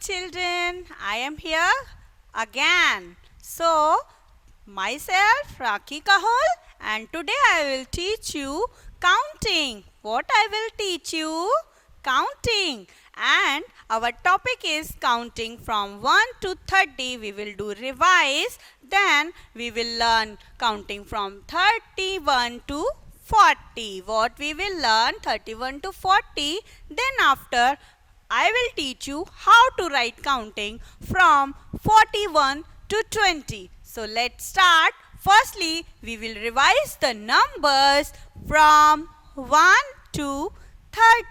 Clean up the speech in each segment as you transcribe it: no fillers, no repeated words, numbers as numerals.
children, I am here again. So, myself Rakhi Kahol, and today I will teach you counting. What I will teach you? Counting. And our topic is counting from 1 to 30. We will do revise. Then we will learn counting from 31 to 40. What we will learn 31 to 40. Then after I will teach you how to write counting from 41 to 20. So let's start. Firstly, we will revise the numbers from 1 to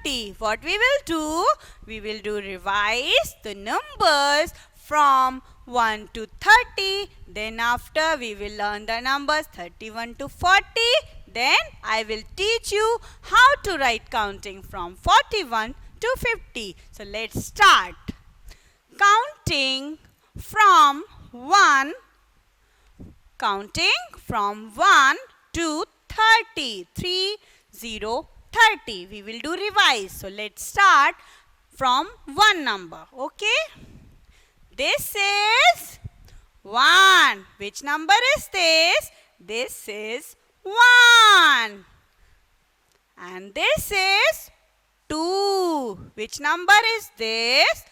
30. What we will do? We will do revise the numbers from 1 to 30. Then after we will learn the numbers 31 to 40. Then I will teach you how to write counting from 41 to 50. So let's start. Counting from 1 to 30. 30. We will do revise. So let's start from one number. Okay. This is 1. Which number is this? This is 1. And this is 2. Which number is this?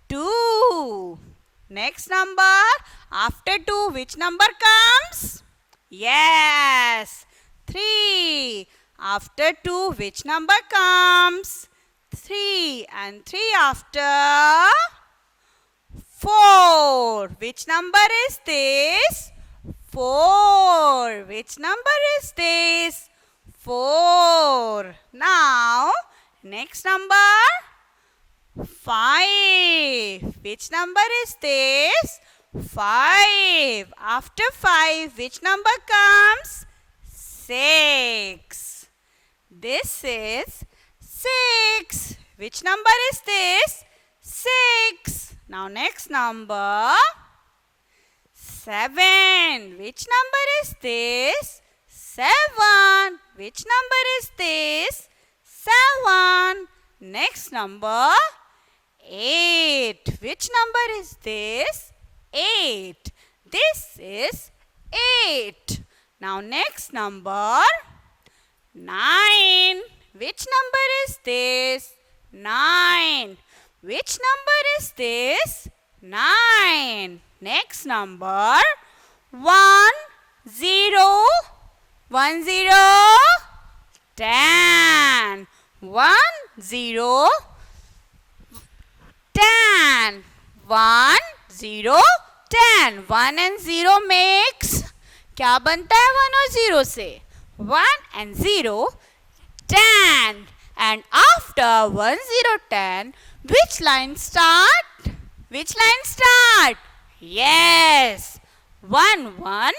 2. Next number. After 2, which number comes? Yes. 3. After 2, which number comes? 3. And 3 after? 4. Which number is this? 4. Which number is this? 4. Now, next number? 5. Which number is this? 5. After 5, which number comes? 6. This is 6. Which number is this? 6. Now next number? 7. Which number is this? 7. Which number is this? 7. Next number? 8. Which number is this? 8. This is 8. Now next number? 9. Which number is this? 9. Which number is this? 9. Next number? 1, 0, 1, 0, 10. 1, 0, 10. 1, 0, 10. 1 and 0 makes क्या बनता है 1 और 0 से? 1 and 0, 10. And after 1, 0, 10, which line start? Which line start? Yes. 1, 1,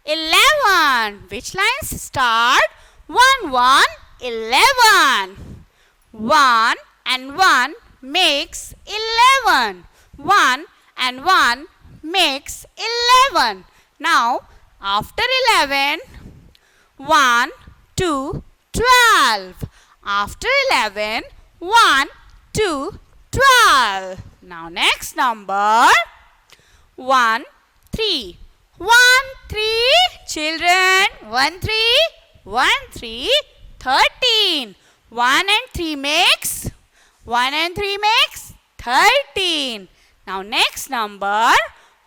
11. Which lines start? 1, 1, 11. 1 and 1 makes 11. 1 and 1 makes 11. Now, after 11, 1, 2, 12. After 11, 1, 2, 12. Now, next number, 1, 3. 1, 3. Children, 1, 3. 1, 3, 13. 1 and 3 makes? 1 and 3 makes 13. Now next number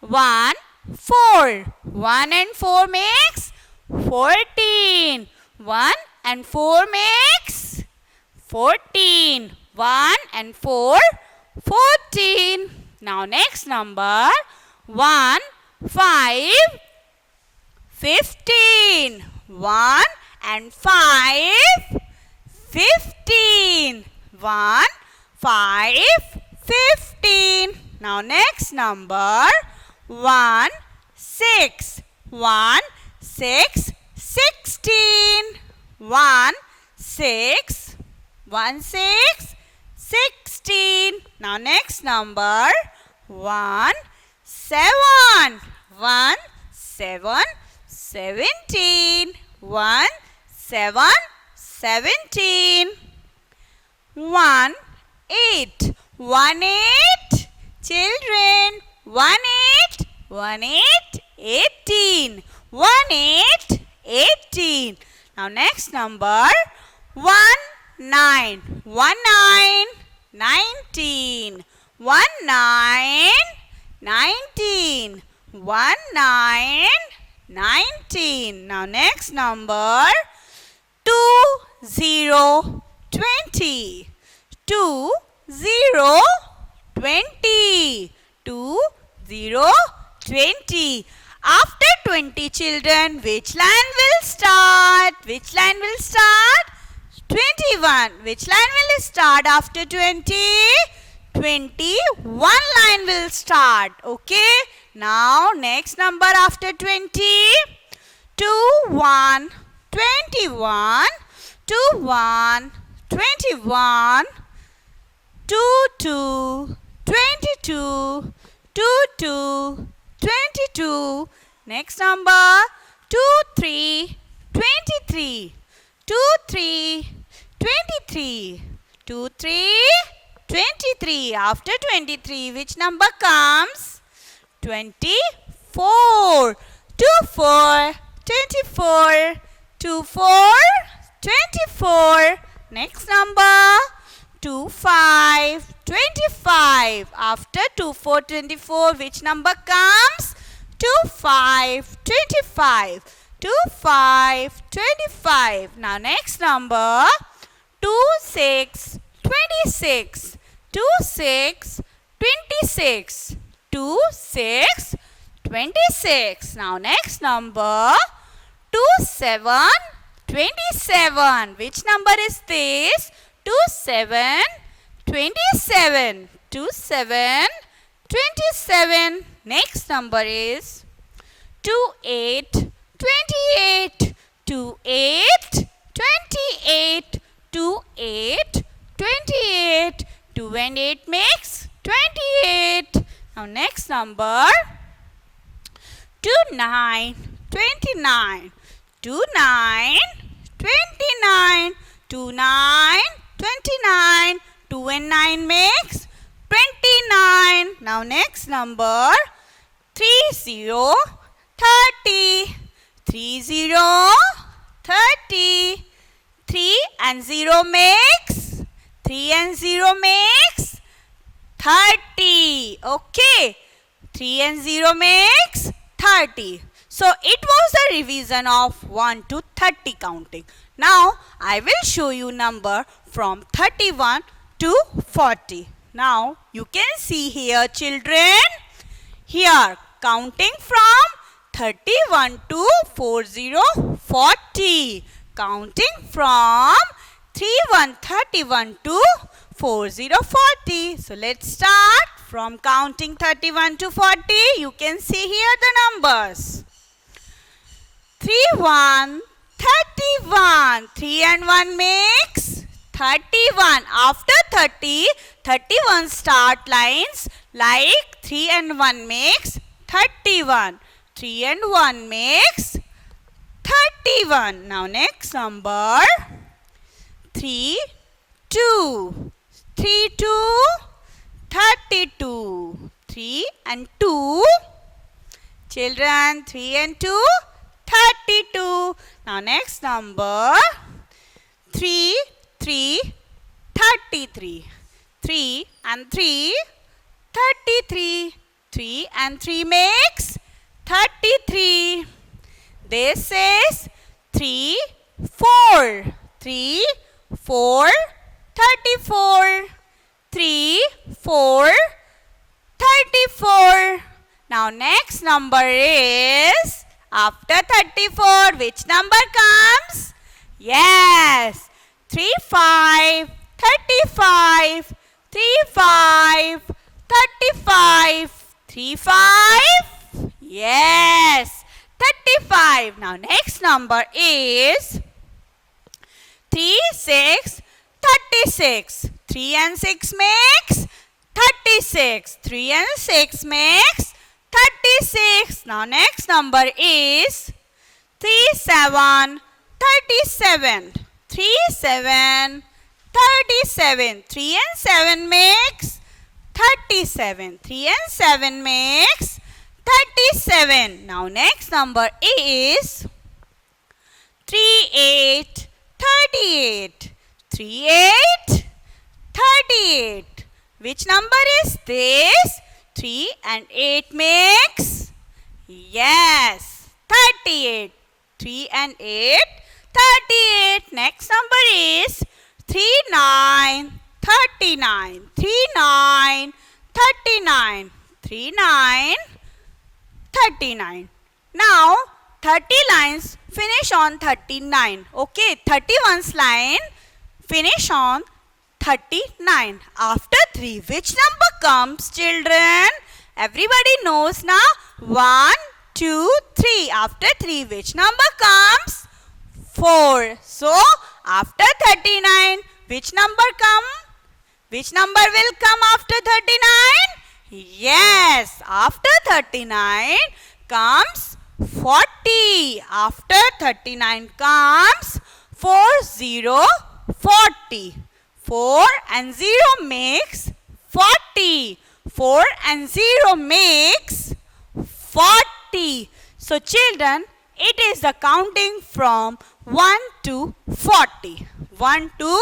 1, 4. 1 and 4 makes 14. 1 and 4 makes 14. 1 and 4, 14. Now next number 1, 5, 15. 1 and 5, 15. 1, 5, 15. Now next number 1, 6. 1, 6, 16. 1, 6. 1, 6, 16. Now next number 1, 7. 1, 7, 17. 1, 7, 17. 1, 8. 1, 8. Children, 18. 18. Now next number 19. 19. 19. 19. Now next number 20. 20. 20. After 20 children, which line will start? 21. Which line will start after 20? 21 line will start. Okay. Now next number after 20. 21. 21. 21. 21. 22. 22. 22. 22. Next number 23. 23. 23. 23. 23. After 23, which number comes? 24. 24. 24. 24. Next number 25. 25. After 24, which number comes? 25. 25. 25. Now next number 26. 26. 26. Now next number 27. 27. Which number is this? 27. 27. 27. Next number is 28. 28. 2 and 8 makes 28. Now next number 29. 29. 29. 2 and 9 makes 29. Now next number 30. 30. 3 and 0 makes 30. Okay. 3 and 0 makes 30. So it was the revision of 1 to 30 counting. Now I will show you number from 31 to 40. Now you can see here children. Here counting from 31 to 40. Counting from 31 to 40. So let's start from counting 31 to 40. You can see here the numbers. 31. 3 and 1 makes 31. After 30, 31 start lines like 3 and 1 makes 31. 3 and 1 makes 31. Now next number 3, 2. 3, 2, 32. 3 and 2. Children, 3 and 2, 32. Now next number 3, 33. 3 and 3, 33. 3 and 3 makes 33. This is 3, 4. 3, 4, 34. 3, 4, 34. Now next number is after 34. Which number comes? Yes. 3, 5. 35. 3, 5. 35. 3, 5. Yes. 35. Now next number is 3, 6. 36. 3 and 6 makes 36. 3 and 6 makes 36. Now next number is 3, 7. 37. 3, 7. 37. 3 and 7 makes 37. 3 and 7 makes 37. Now next number is 3 8 38. 3 8 38. Which number is this? 3 and 8 makes? Yes, 38. 3 and 8, 38. Next number is 3 9 39. 3 9 39. 3 9 39. Now 30 lines finish on 39. Okay, 31st line finish on 39. After 3, which number comes, children? Everybody knows now. 1, 2, 3. After 3, which number comes? 4. So, after 39, which number come? Which number will come after 39? Yes, after 39 comes 40. After 39 comes 40. 4 and 0 makes 40. 4 and 0 makes 40. So children, it is the counting from 1 to 40. 1 to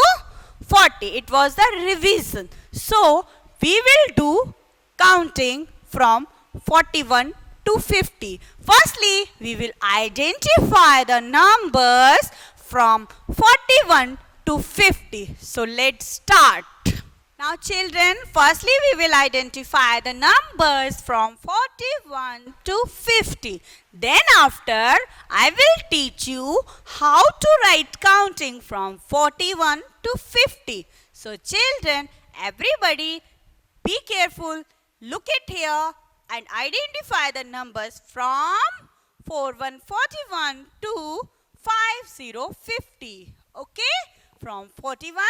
40. It was the revision. So we will do counting from 41 to 50. Firstly, we will identify the numbers from 41 to 50. So let's start. Now children, firstly we will identify the numbers from 41 to 50. Then after, I will teach you how to write counting from 41 to 50. So children, everybody be careful, look at here and identify the numbers from 4141 to 5050. Okay? From 41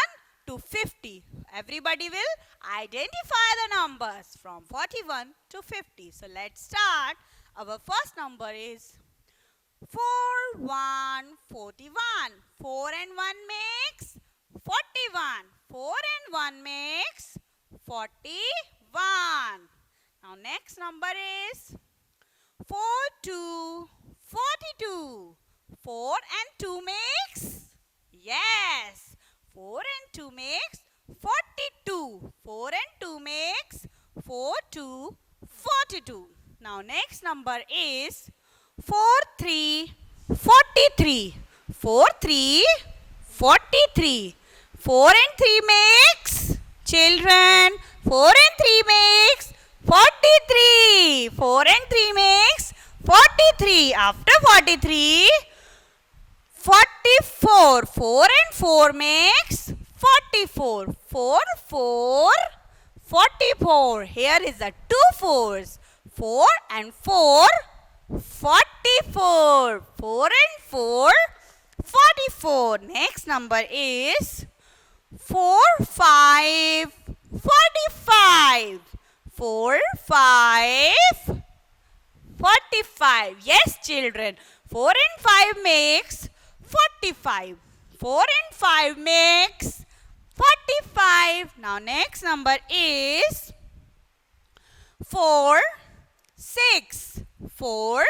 to 50. Everybody will identify the numbers from 41 to 50. So let's start. Our first number is 4 1 41. 4 and 1 makes 41. 4 and 1 makes 41. Now next number is 4 2 42. 4 and 2 makes? Yes. 4 and 2 makes 42. 4 and 2 makes 42. Now next number is 4 3 43. 4 3 43. 4 and 3 makes? Children, 4 and 3 makes 43. 4 and 3 makes 43. After 43, 44. 4 and 4 makes 44. 4 4 44. Here is the 2 4s. 4 and 4 44. 4 and 4 44. Next number is 4 5 45. 4 5 45. Yes children, 4 and 5 makes 45. 4 and 5 makes 45. Now next number is 4 6. 4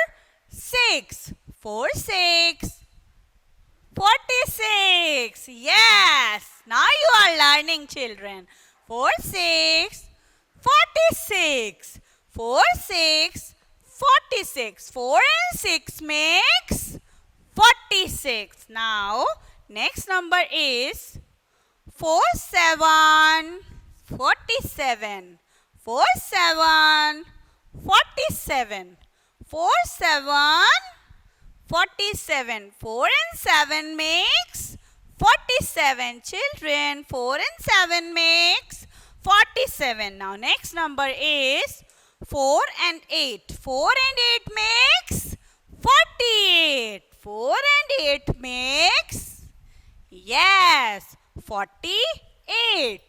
6. 4 6 46. Yes. Now you are learning children. 4 6 46. 4 6 46. 4 and 6 makes 46. Now next number is 4 7 47. 4 7 47. 4 7 47. 4 and 7 makes 47. Children, 4 and 7 makes 47. Now next number is 4 and 8. 4 and 8 makes 48. 4 and 8 makes? Yes, 48.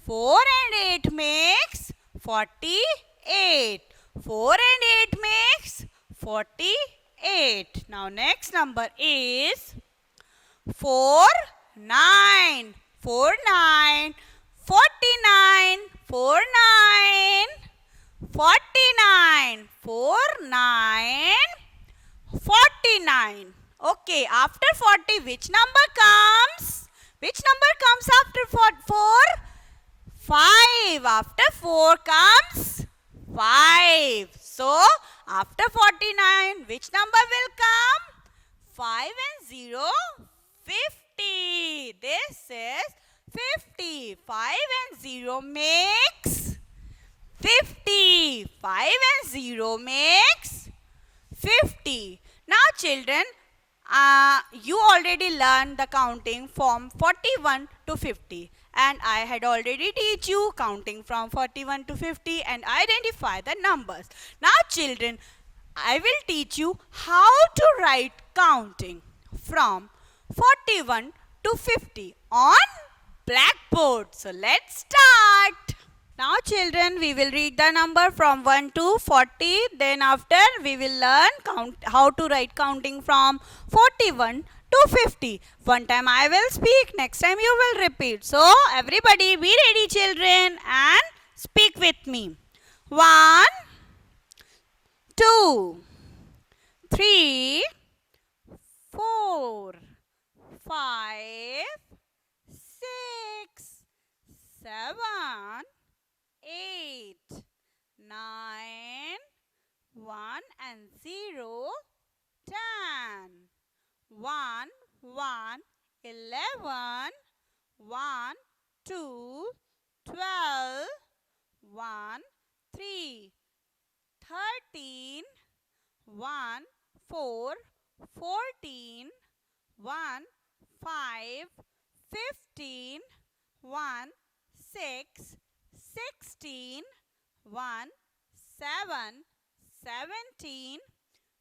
4 and 8 makes 48. 4 and 8 makes 48. Now next number is 4 9. 4 9 49. 49, 49, 49, 49. Okay, after 40, which number comes? Which number comes after 4? 5. After 4 comes 5. So, after 49, which number will come? 5 and 0, 50. This is 50. 5 and 0 makes 50. 5 and 0 makes 50. Now children, you already learned the counting from 41 to 50. And I had already teach you counting from 41 to 50 and identify the numbers. Now children, I will teach you how to write counting from 41 to 50 on blackboard. So let's start. Now children, we will read the number from 1 to 40. Then after we will learn how to write counting from 41 to 50. One time I will speak, next time you will repeat. So everybody be ready children and speak with me. 1, 2, 3, 4, 5, 6, 7, 8, 9, 1 and 0, 10, 1, 1, 11, 1, 2, 12, 1, 3, 13, 1, 4, 14, 1, 5, 15, 1, 6, 16, 1, 7, 17,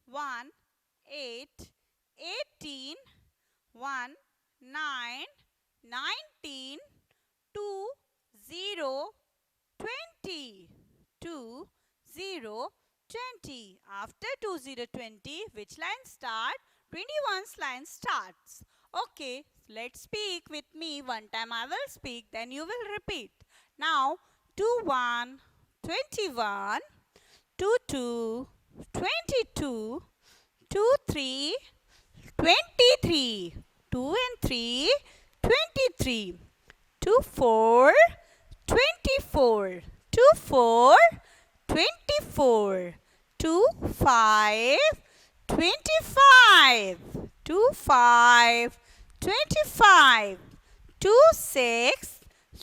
1, 8, 18, 1, 9, 19, 2, 0, 20, 2, 0, 20. After 2, 0, 20, which line start? 21's line starts. Okay, let's speak with me. One time I will speak, then you will repeat. Now, 2, 1, 21, 2, 2, 22, 2, 3, 23, 2 and 3, 23, 2, 4, 24, 2, 4, 24, 2, 5, 25, 2, 5, 25, 2, 6,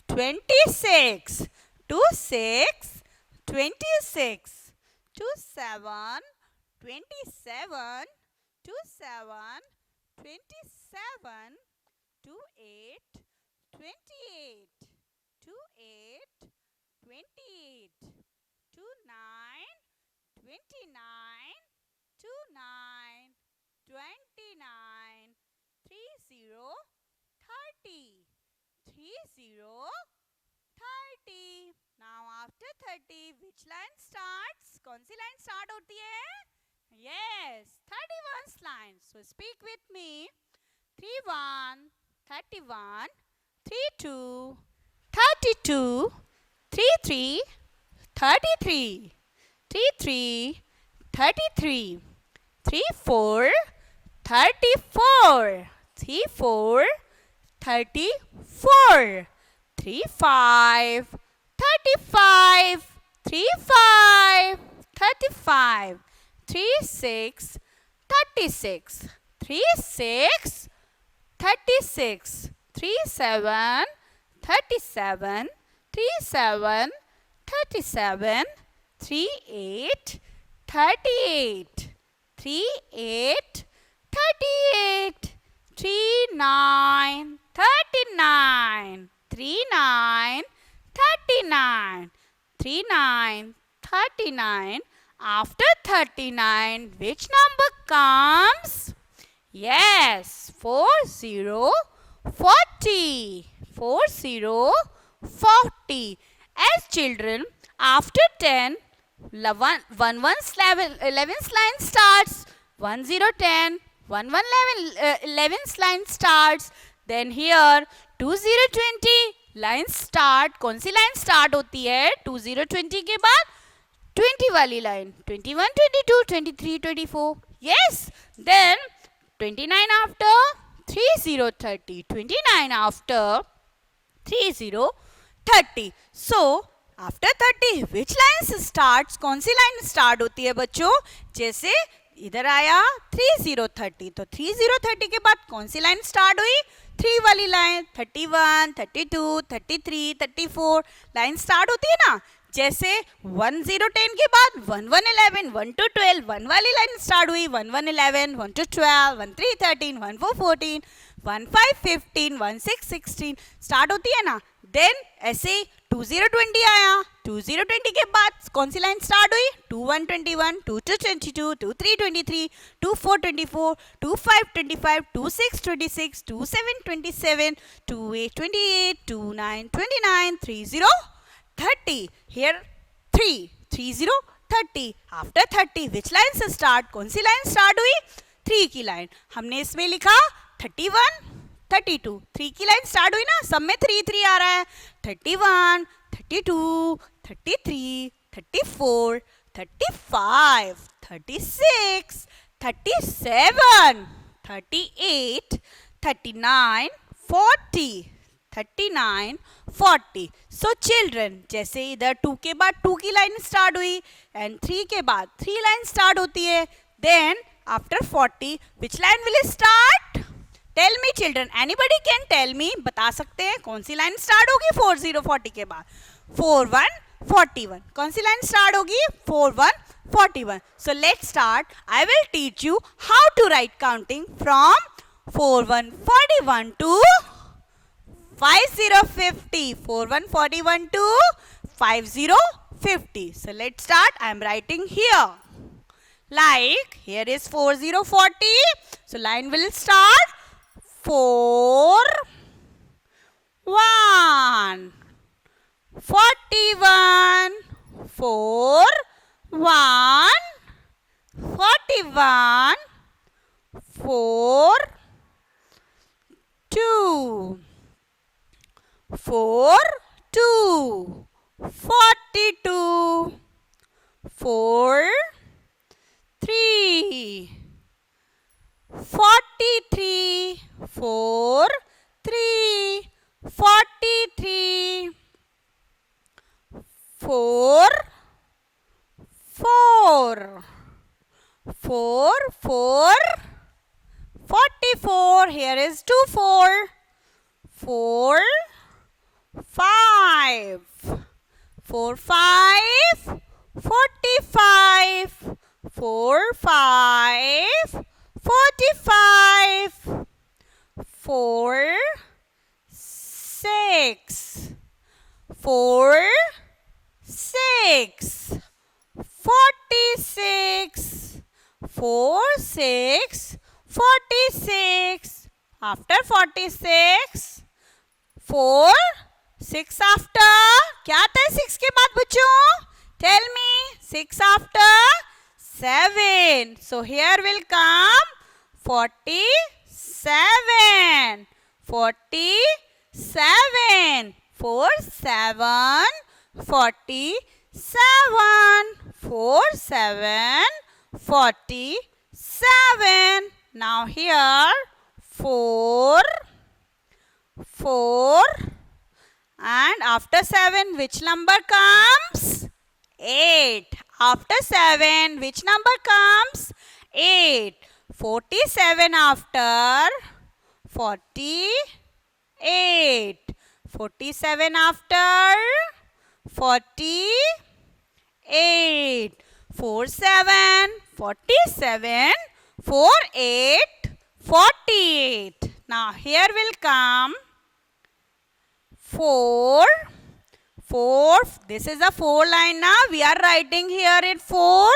26, 2, 6, 26, 2, 7, 27, 2, 7, 27, 2, 8, 28, 2, 8, 28, 2, 9, 29, 2, 9, 29, 3, 0, 30, 3, 0, 30. Now after 30, which line starts? कौन सी line start होती है? Yes, 31's line. So speak with me. 31, 31, 32, 32, 33, 33, 33, 33, 34, 34, 34, 34, 35, 35, 35, 35, 36, 36, 36, 36, 37, 37, 37, 37, 38, 38, 38, 38, 39, 39, 39, 39, 39, 39. After 39, which number comes? Yes, 40, 40, 40, 40. As children, after 10, 11's line starts. 1, 0, 10, 1, 1, 11's line starts. Then here 2, 0, 20, line start, कौन सी line start होती है 2020 के बाद? 20 वाली line, 21, 22, 23, 24. Yes. Then 29 after 30, 30. 29 after 30, 30. So after 30 which line start, कौन सी line start होती है बच्चों? जैसे इधर आया 30, 30, तो 30, 30 के बाद कौन सी लाइन स्टार्ट हुई? 3 वाली लाइन. 31, 32, 33, 34 लाइन स्टार्ट होती है ना. जैसे 1 0 10 के बाद 1 1 11, 1 2 12 1 वाली लाइन स्टार्ट हुई. 1 1 11, 1 2 12, 1 3 13, 1 4 14, 1 5 15, 1 6 16 स्टार्ट होती है ना. देन ऐसे 2020 आया. 2020 के बाद कौन सी लाइन स्टार्ट हुई? 21 21, 22 22, 23 23, 24 24, 25 25, 26 26, 27 27, 28 28, 29 29, 30 30. Here 3 30 30. After 30 which line से start, कौन सी लाइन स्टार्ट हुई? 3 की लाइन. हमने इसमें लिखा 31 32. 3 की लाइन स्टार्ट हुई ना, सब में 3 3 आ रहा है. 31 32, 33, 34, 35, 36, 37, 38, 39, 40, 39, 40. So children, जैसे इधर 2 के बाद 2 की लाइन स्टार्ट हुई एंड 3 के बाद 3 लाइन स्टार्ट होती है. Then after 40 which line will start? Tell me children, anybody can tell me, बता सकते हैं कौन सी लाइन स्टार्ट होगी 40 40 के बाद? 4 1 41. कौन सी लाइन स्टार्ट होगी? 4 1 41. So let's start. I will teach you how to write counting from 4 1 41 to 50 50. 4 1 41 to 50 50. So let's start. I am writing here. Like here is 40 40. So line will start 4 1 41 4 1 41 4 2 4 2 42 4 3 43 4 3 43 4 4 4 4 44. Here is 2 4 4 5 4 5 45 4 5 45 4 6 4 6 46 4 6 46. After 46 4 6 after, क्या आता है 6 के बाद बच्चों? Tell me. 6 after 7. So here will come 47. 47. 4 7 47. 4 7 47. Now here 4 4 and after 7 which number comes? 8. After 7 which number comes? 8. 47 after 48. 47 after 48. 4 7 47. 4 8 48. Now here will come 4 4. This is a 4 line now. We are writing here in 4.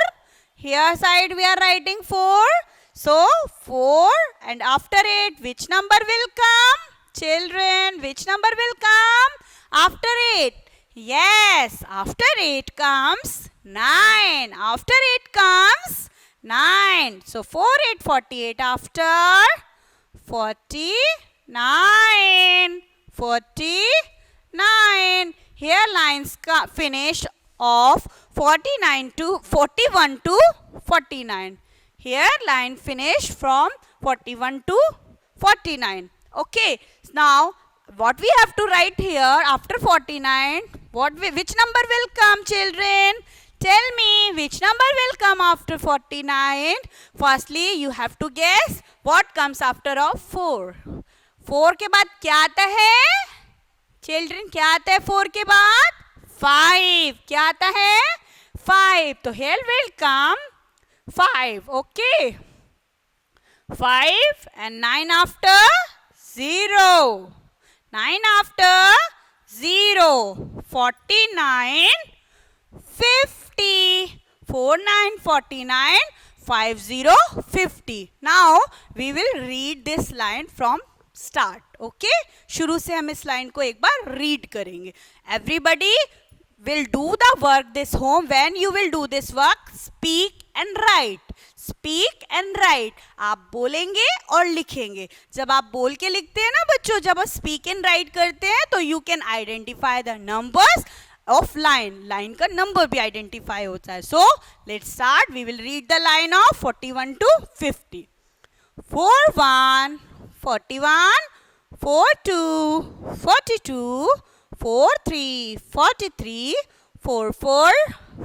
Here side we are writing 4. So 4 and after 8 which number will come? Children, which number will come after 8? Yes, after 8 comes 9. After 8 comes 9. So 4 8 48 after 49. 49. Here lines finish of 41 to 49. Here line finish from 41 to 49. Okay. Now what we have to write here after 49? Which number will come, children? Tell me which number will come after 49. Firstly, you have to guess what comes after of 4. 4 के बाद क्या आता है? Children, क्या आता है 4 के बाद? 5. क्या आता है? 5. तो here will come 5. Okay. 5 and 9 after 0. 9 after 0. 49. 50. 49, 49, 50, 50. Now we will read this line from start. Okay? शुरू से हम इस लाइन को एक बार read करेंगे. Everybody will do the work this home. When you will do this work, speak and write. Speak and write. आप बोलेंगे और लिखेंगे. जब आप बोल के लिखते हैं ना बच्चों, जब आप speak and write करते हैं तो you can identify the numbers of line का number भी identify होता है. So let's start. We will read the line of 41 to 50. 41, 41, 42, 42, 43, 43, 44,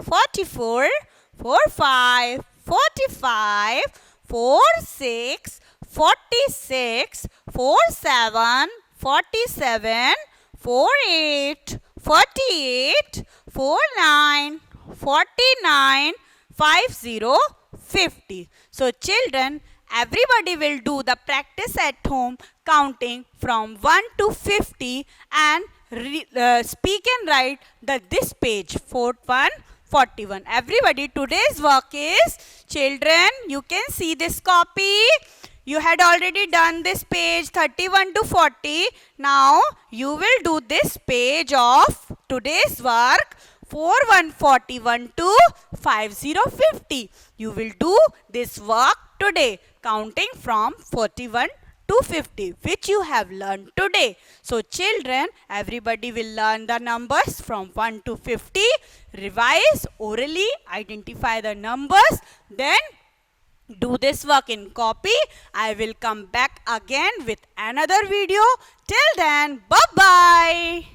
44, 45, 45, 46, 46, 47, 47, 48, 48, 49, 49, 50, 50. So children, everybody will do the practice at home counting from 1 to 50 and speak and write this page 41, 41. Everybody, today's work is, children, you can see this copy. You had already done this page 31 to 40. Now you will do this page of today's work 4141 to 5050. You will do this work today counting from 41 to 50 which you have learned today. So children, everybody will learn the numbers from 1 to 50. Revise orally, identify the numbers, then do this work in copy. I will come back again with another video. Till then, bye-bye.